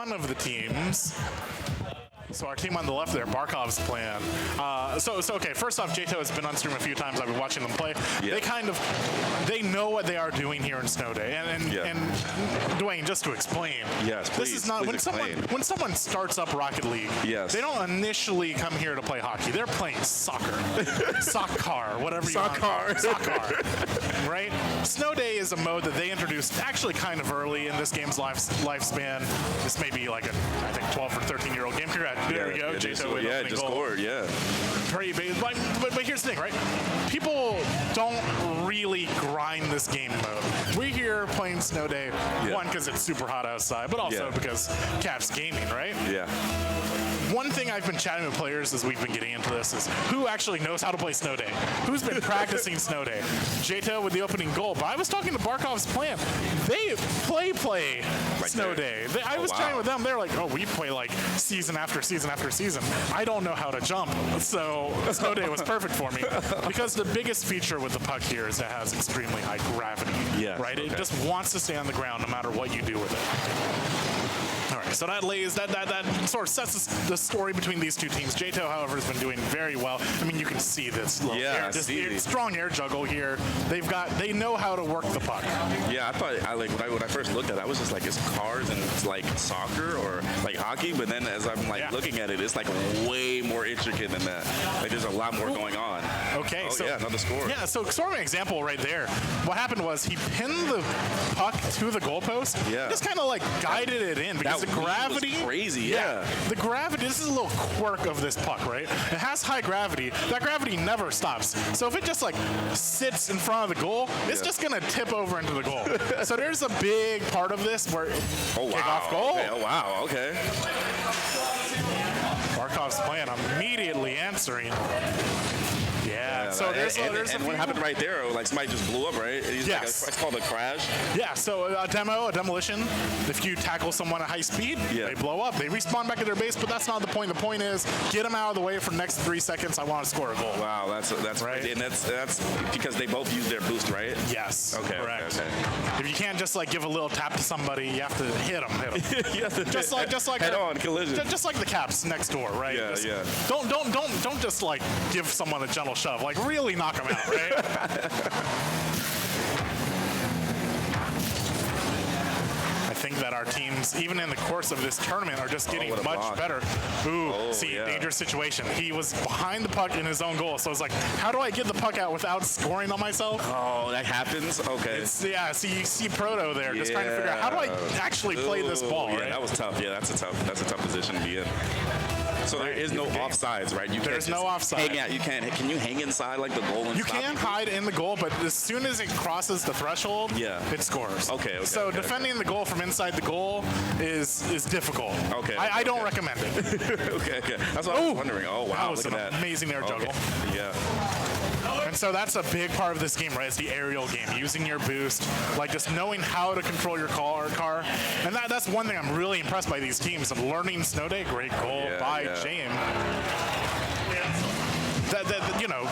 one of the teams. So our team on the left there, Barkov's plan. So okay. First off, Jayto has been on stream a few times. I've been watching them play. Yeah. They know what they are doing here in Snow Day. And Dwayne, just to explain. Yes, please. This is not when someone starts up Rocket League. Yes. They don't initially come here to play hockey. They're playing soccer, soccer, whatever you want. Soccer. Right? Snow Day is a mode that they introduced actually kind of early in this game's lifespan. This may be like I think 12 or 13-year-old game. There we go. Jayto with opening just goal. scored. Yeah. Pretty big. But here's the thing, right? People don't really grind this game mode. We're here playing Snow Day, one, because it's super hot outside, but also because Caps gaming, right? Yeah. One thing I've been chatting with players as we've been getting into this is who actually knows how to play Snow Day? Who's been practicing Snow Day? Jayto with the opening goal. But I was talking to Barkov's plan. They play like Snow Day. I was chatting with them. They're like, oh, we play like season after season after season. I don't know how to jump. So Snow Day was perfect for me. Because the biggest feature with the puck here is it has extremely high gravity. Yes, right? It just wants to stay on the ground no matter what you do with it. All right, so that lays that sort of sets the story between these two teams. Jayto, however, has been doing very well. I mean, you can see this strong air juggle here. They know how to work the puck. Yeah, I thought when I first looked at it, I was just like, it's cars and it's like soccer or like hockey. But then as I'm like looking at it, it's like way more intricate than that. Like there's a lot more going on. Okay, so another score. Yeah, so sort of an example right there. What happened was he pinned the puck to the goalpost. Yeah. Just kind of like guided it in because the gravity was crazy. Yeah. The gravity. This is a little quirk of this puck, right? It has high gravity. That gravity never stops. So if it just like sits in front of the goal, it's just gonna tip over into the goal. So there's a big part of this where kickoff goal. Okay. Oh wow. Okay. Barkov's plan immediately answering. Yeah. So there's and what happened right there? Like somebody just blew up, right? Yes. It's called a crash. Yeah. So a demolition. If you tackle someone at high speed, they blow up. They respawn back at their base, but that's not the point. The point is get them out of the way for the next 3 seconds. I want to score a goal. Wow, that's right. Crazy. And that's because they both use their boost, right? Yes. Okay. Correct. Okay. If you can't just like give a little tap to somebody, you have to hit them. You have to just like head-on collision. Just like the Caps next door, right? Yeah. Just, don't just like give someone a gentle shove. Like really knock them out, right? I think that our teams, even in the course of this tournament, are just getting much better. Dangerous situation. He was behind the puck in his own goal, so it's like, how do I get the puck out without scoring on myself? Oh, that happens? Okay. So you see Proto there, just trying to figure out, how do I actually play this ball, right? That was tough. Yeah, that's a tough position to be in. So there is no offsides, right? There's no offside. Hang out. Can you hang inside like the goal and you can hide in the goal, but as soon as it crosses the threshold, it scores. Okay. So defending the goal from inside the goal is difficult. Okay. I don't recommend it. Okay. That's what I was wondering. Oh wow, that was an amazing air juggle. Yeah. And so that's a big part of this game, right? It's the aerial game, using your boost, like just knowing how to control your car. And that's one thing I'm really impressed by these teams. And learning Snow Day, great goal by James.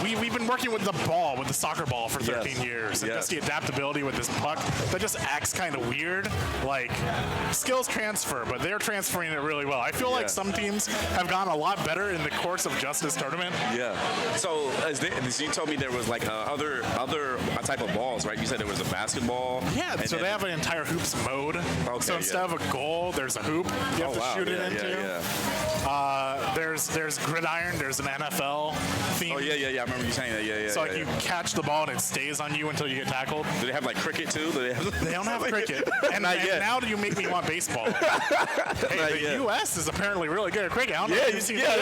We've been working with the ball, with the soccer ball for 13 years. And just the adaptability with this puck that just acts kind of weird. Like, skills transfer, but they're transferring it really well. I feel like some teams have gotten a lot better in the course of just this tournament. Yeah. So you told me there was like other type of balls, right? You said there was a basketball. Yeah, so they have an entire hoops mode. Okay, so instead of a goal, there's a hoop you have to shoot it into. Yeah. There's gridiron, there's an NFL theme. Oh, yeah. I remember you saying that. Yeah. So you catch the ball and it stays on you until you get tackled. Do they have like cricket too? They don't have cricket. And now do you make me want baseball? The U.S. is apparently really good at cricket. I don't know if you've seen that.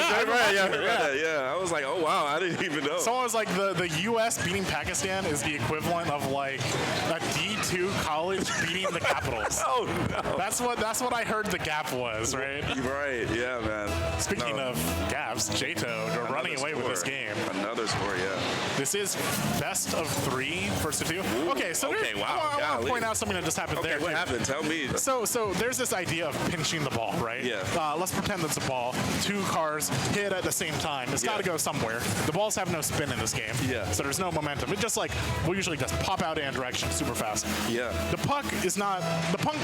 Yeah. I was like, oh wow, I didn't even know. Someone was like, the U.S. beating Pakistan is the equivalent of like a D2 college beating the Capitals. Oh no. That's what I heard the gap was, right? Right. Yeah, man. Speaking of gaps, Jayto running away with this game. Another score, yeah. This is best of 3, first to 2. Ooh, okay, so I want to point out something that just happened there. What happened? Tell me. So there's this idea of pinching the ball, right? Yeah. Let's pretend it's a ball. 2 cars hit at the same time. It's got to go somewhere. The balls have no spin in this game. Yeah. So there's no momentum. It just we'll usually just pop out in a direction super fast. Yeah. The puck is not the puck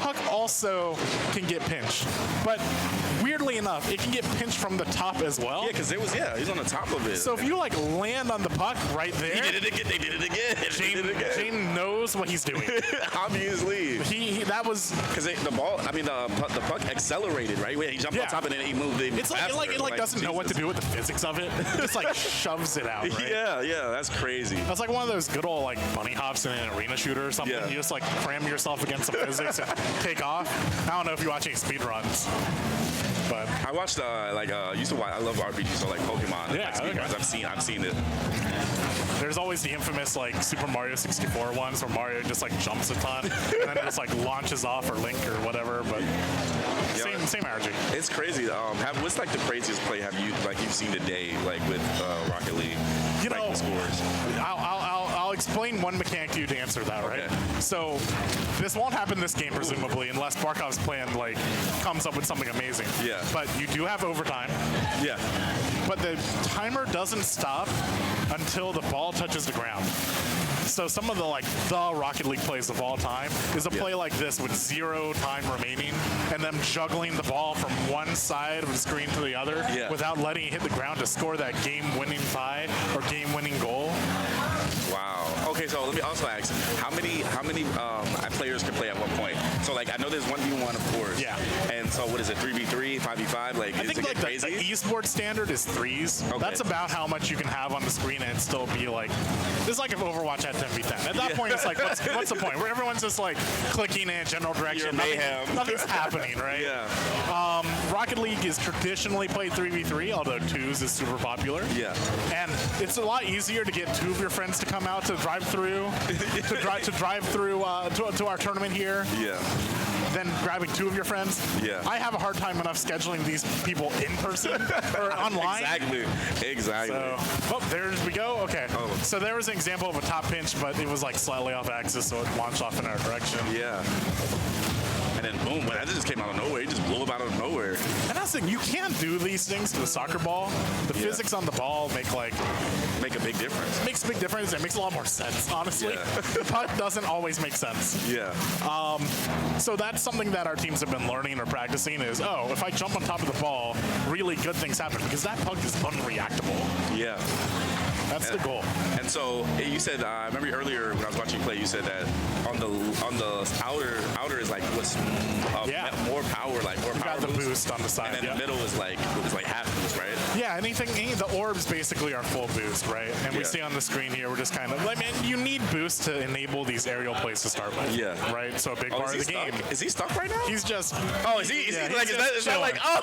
puck also can get pinched, but weirdly enough, it can get pinched from the top as well. Yeah, because he's on the top of it. So if you like land on the puck right there, They did it again. Jane knows what he's doing. Obviously. That was because the puck accelerated, right? He jumped on top and then he moved it. It's like it doesn't know what to do with the physics of it. It just like shoves it out. Right? Yeah, that's crazy. That's like one of those good old like bunny hops in an arena shooter or something. Yeah. You just like cram yourself against some physics and take off. I don't know if you watch any speed runs. But I watched used to watch. I love RPGs, so like Pokemon. Yeah, like speedruns. okay. I've seen it. there's always the infamous like Super Mario 64 ones where Mario just like jumps a ton and then just like launches off or Link or whatever. But same energy. It's crazy. What's like the craziest play you've seen today like with Rocket League? You know, the scores. I'll explain one mechanic to you to answer that, right? Okay. So this won't happen this game, presumably, unless Barkov's plan like comes up with something amazing. Yeah. But you do have overtime. Yeah. But the timer doesn't stop until the ball touches the ground. So some of the Rocket League plays of all time is a play like this with 0 time remaining and them juggling the ball from one side of the screen to the other without letting it hit the ground to score that game-winning tie or game-winning goal. Wow. Okay, so let me also ask, how many players can play at what point? So like I know there's 1v1 of course. Yeah. And so what is it, 3v3, 5v5? Like I think like the esports standard is 3s. Okay. That's about how much you can have on the screen and still be like, this is like if Overwatch had 10v10. At that point it's like, what's the point? Where everyone's just like clicking in a general direction. Nothing's happening, right? Yeah. Rocket League is traditionally played 3v3, although 2s is super popular. Yeah. And it's a lot easier to get 2 of your friends to come out to drive through to our tournament here. Yeah. Than grabbing 2 of your friends. Yeah. I have a hard time enough scheduling these people in person or online. Exactly. So, there we go. Okay. Oh. So there was an example of a top pinch, but it was like slightly off axis, so it launched off in our direction. Yeah. And then boom, that just came out of nowhere. He just blew up out of nowhere. And that's the thing, you can't do these things to the soccer ball. The physics on the ball make a big difference. Makes a big difference. It makes a lot more sense, honestly. Yeah. The puck doesn't always make sense. Yeah. So that's something that our teams have been learning or practicing is, if I jump on top of the ball, really good things happen because that puck is unreactable. Yeah. That's the goal. And so you said, I remember earlier when I was watching you play, you said that on the outer is like what's more power, like more power. Got the boost on the side. And then the middle is like half boost, right? Yeah, the orbs basically are full boost, right? And we see on the screen here, we're just kind of you need boost to enable these aerial plays to start with. Yeah. Right? So a big part of the game. Is he stuck right now? He's just. Oh, is he? Is that like? Oh.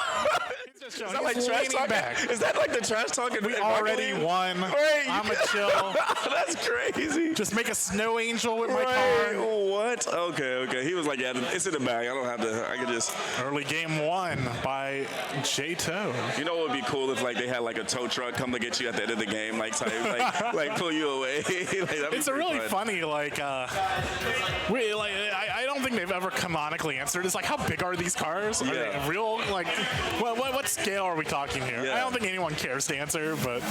Is that like trash talking? Is that like the trash talking? We already won. Right. I'm a chill. That's crazy. Just make a snow angel with my car. What? Okay. He was like, yeah, it's in the bag. I don't have to. I can just. Early game 1 by jayto. You know what would be cool if like they had like a tow truck come to get you at the end of the game, like pull you away. It's a really funny I don't think they've ever canonically answered. It's like, how big are these cars? Are they real? Like, what scale are we talking here? Yeah. I don't think anyone cares to answer, but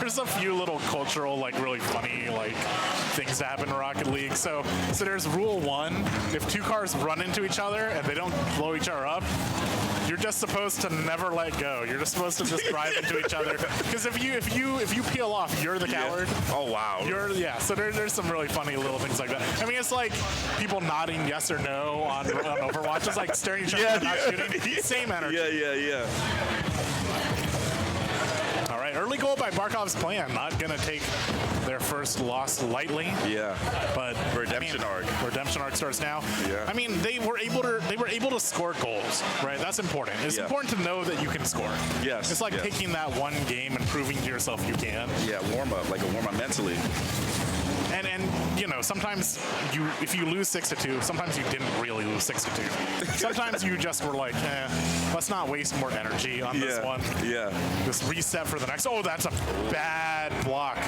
there's a few little cultural, really funny, things that happen in Rocket League. So there's rule 1: if 2 cars run into each other and they don't blow each other up, you're just supposed to never let go. You're just supposed to just drive into each other. Because if you peel off, you're the coward. Oh wow. So there's some really funny little things like that. I mean, it's like people nodding yes or no on Overwatch. It's like staring at each other and not shooting. Same energy. Yeah. All right, early goal by Barkov's plan. Not gonna take their first loss lightly. Yeah. But Redemption arc starts now. Yeah. I mean, they were able to score goals, right? That's important. It's important to know that you can score. Yes. It's like taking that one game and proving to yourself you can. Yeah, warm up mentally. And sometimes if you lose 6-2, sometimes you didn't really lose 6-2. Sometimes you just were like, let's not waste more energy on this one. Yeah. Just reset for the next. Oh, that's a bad block.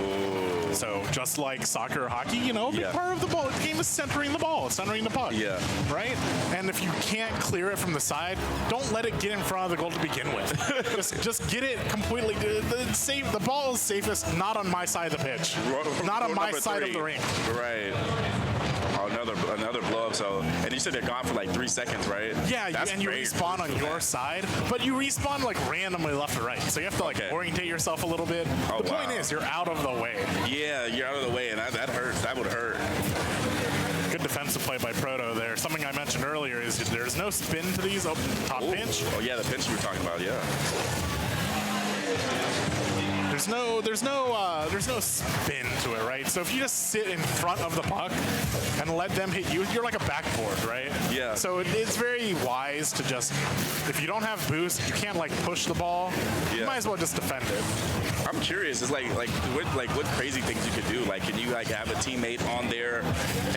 Ooh. So just like soccer or hockey, you know, a big part of the ball, the game is centering the ball, centering the puck. Yeah. Right? And if you can't clear it from the side, don't let it get in front of the goal to begin with. just get it completely. The ball is safest not on my side of the pitch. Not on my side of the ring. Right. Another blow up. So, and you said they're gone for like 3 seconds, right? Yeah, and you respawn on your side, but you respawn like randomly left or right. So you have to like orientate yourself a little bit. The point is, you're out of the way. Yeah, you're out of the way, and that hurts. That would hurt. Good defensive play by Proto there. Something I mentioned earlier is there's no spin to these open top pinch. Oh yeah, the pinch you were talking about. Yeah. There's no spin to it, right? So if you just sit in front of the puck and let them hit you, you're like a backboard, right? Yeah. So it's very wise to just, if you don't have boost, you can't like push the ball. Yeah. You might as well just defend it. I'm curious. It's what crazy things you could do? Like, can you like have a teammate on there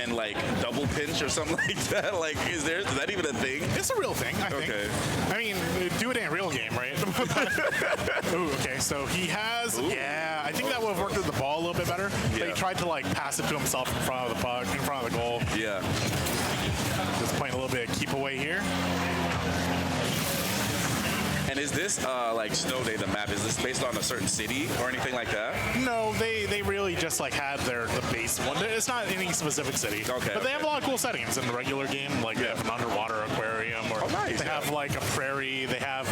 and like double pinch or something like that? Like, is that even a thing? It's a real thing, I think. Okay. I mean, do it in a real game, right? Ooh, okay. So he has. Yeah, I think that would have worked with the ball a little bit better. Yeah. But he tried to like pass it to himself in front of the puck, in front of the goal. Yeah. Just playing a little bit of keep away here. And is this like Snow Day, the map? Is this based on a certain city or anything like that? No, they really just like had the base one. It's not any specific city. Okay. But they have a lot of cool settings in the regular game. Like they have an underwater aquarium, or nice, they have like a prairie. They have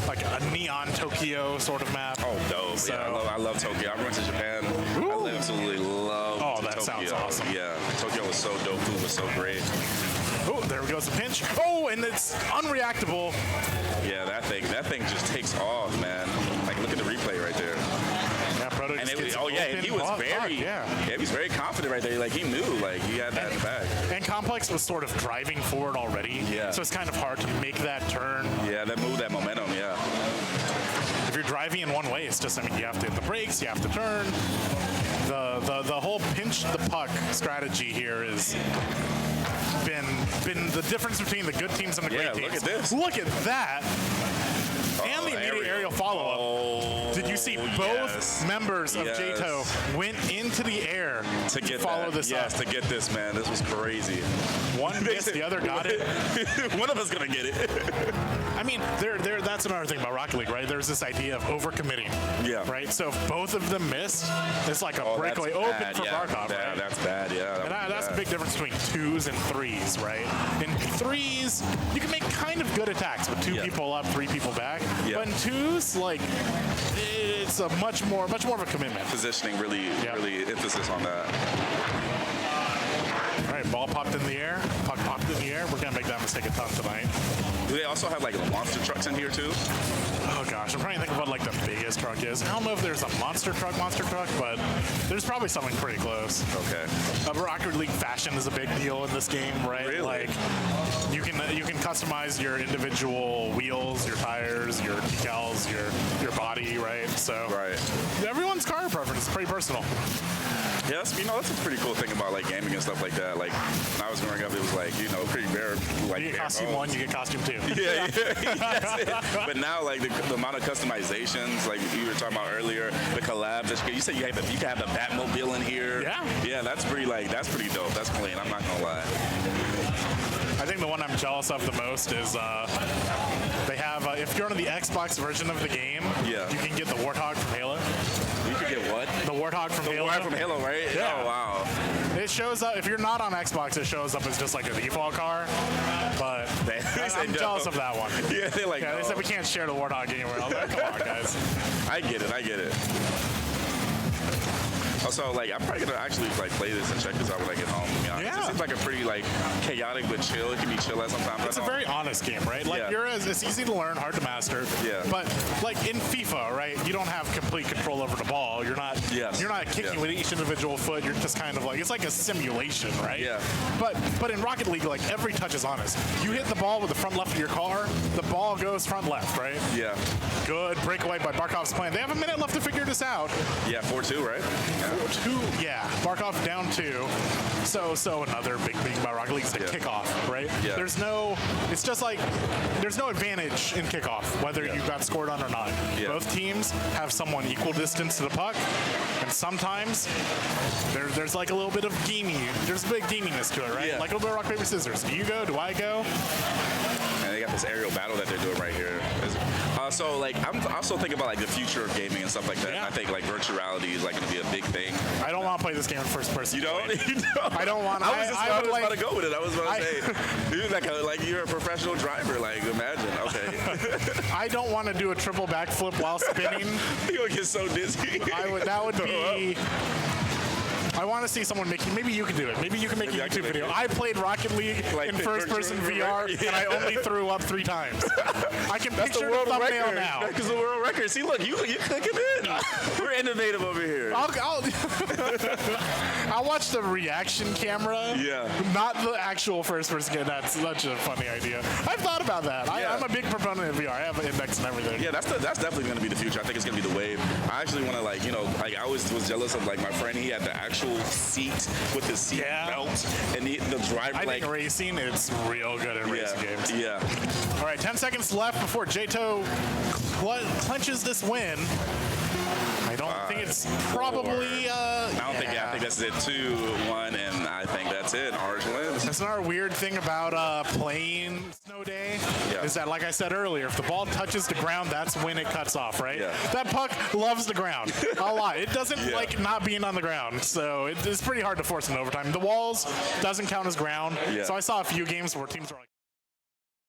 like a neon Tokyo sort of map. Oh, dope. So, yeah, I love Tokyo. I went to Japan. Ooh. I absolutely love that Tokyo. sounds awesome. Yeah, Tokyo was so dope. Food was so great. Oh, there goes the pinch. Oh, and it's unreactable. Yeah, that thing just takes off, man. Like, look at the replay right there. Yeah, Proto And just gets and he was he was very confident right there. Like, he knew, like, he had that in the bag. And Complex was sort of driving forward already. Yeah. So it's kind of hard to make that turn. Yeah, that momentum, yeah. If you're driving in one way, it's just, I mean, you have to hit the brakes, you have to turn. The whole pinch the puck strategy here is been the difference between the good teams and the great teams. Look at this. Look at that. And the immediate aerial follow-up. Oh, Did you see both members of jayto went into the air to follow this up? Yes, to get this, man. This was crazy. One missed, the other got it. One of us going to get it. I mean, that's another thing about Rocket League, right? There's this idea of overcommitting. Yeah. Right? So if both of them missed, it's like a breakaway open for Barkov, right? That's bad, yeah. And that's the big difference between twos and threes, right? In threes, you can make kind of good attacks with 2 people up, 3 people back. Yeah. But in twos, like, it's a much more of a commitment. Positioning really emphasis on that. All right, ball popped in the air. Puck popped in the air. We're going to make that mistake a ton tonight. Do they also have like monster trucks in here too? Oh gosh, I'm trying to think of what like the biggest truck is. I don't know if there's a monster truck, but there's probably something pretty close. Okay. Rocket League fashion is a big deal in this game, right? Really? Like you can customize your individual wheels, your tires, your decals, your body, right? So everyone's car preference is pretty personal. Yes, that's a pretty cool thing about like gaming and stuff like that. Like when I was growing up, it was like pretty rare. Like you get costume 1, you get costume 2. Yeah. But now like the amount of customizations, like you were talking about earlier, the collabs. You said you can have the Batmobile in here. Yeah. Yeah, that's pretty dope. That's clean. I'm not gonna lie. I think the one I'm jealous of the most is they have, if you're on the Xbox version of the game, you can get the Warthog from Halo. You can get what? The Warthog from Halo. The Warthog from Halo, right? Yeah. Oh, wow. It shows up, if you're not on Xbox, it shows up as just like a default car. But I'm jealous of that one. Yeah, they're like, they said we can't share the Warthog anywhere. I was like, come on, guys. I get it. Also, like, I'm probably gonna actually like play this and check this out when I get home. It seems like a pretty like chaotic but chill. It can be chill at sometimes. It's a very honest game, right? Like it's easy to learn, hard to master. Yeah. But like in FIFA, right? You don't have complete control over the ball. You're not kicking with each individual foot. You're just kind of like, it's like a simulation, right? Yeah. But in Rocket League, like every touch is honest. You hit the ball with the front left of your car, the ball goes front left, right? Yeah. Good breakaway by Barkov's plan. They have a minute left to figure this out. Yeah, 4-2, right? Barkov down 2. So another big thing about Rocket League is the kickoff, right? Yeah. It's just like, there's no advantage in kickoff, whether you got scored on or not. Yeah. Both teams have someone equal distance to the puck, and sometimes there's like a little bit of there's a big gaminess to it, right? Yeah. Like a little bit of rock, paper, scissors. Do you go? Do I go? And they got this aerial battle that they're doing right here. So like I'm also thinking about like the future of gaming and stuff like that. Yeah. And I think like virtual reality is like going to be a big thing. I don't want to play this game in first person. You don't? You don't? I don't want. I was about to go with it. I was about to say, dude, like you're a professional driver. Like imagine. Okay. I don't want to do a triple backflip while spinning. You'll get so dizzy. That would be. I want to see someone making. Maybe you can do it. Maybe you can make a YouTube video. I played Rocket League in first-person VR, and I only threw up 3 times. I can picture the thumbnail now. That's the world record. See, look, you cooking in. We're innovative over here. I'll watch the reaction camera. Yeah. Not the actual first-person game. That's such a funny idea. I've thought about that. Yeah. I'm a big proponent of VR. I have an index and everything. Yeah, that's definitely going to be the future. I think it's going to be the wave. I actually want to I always was jealous of like my friend. He had the actual seat with the seat belt and the driver. I think racing, it's real good in racing games. Yeah. All right, 10 seconds left before jayto clenches this win. I don't think it's probably. I don't think. Yeah, I think that's it. 2-1, and I think that's it. Orange wins. That's another weird thing about playing Snow Day is that, like I said earlier, if the ball touches the ground, that's when it cuts off, right? Yeah. That puck loves the ground a lot. It doesn't like not being on the ground, so it's pretty hard to force in overtime. The walls doesn't count as ground, so I saw a few games where teams were like.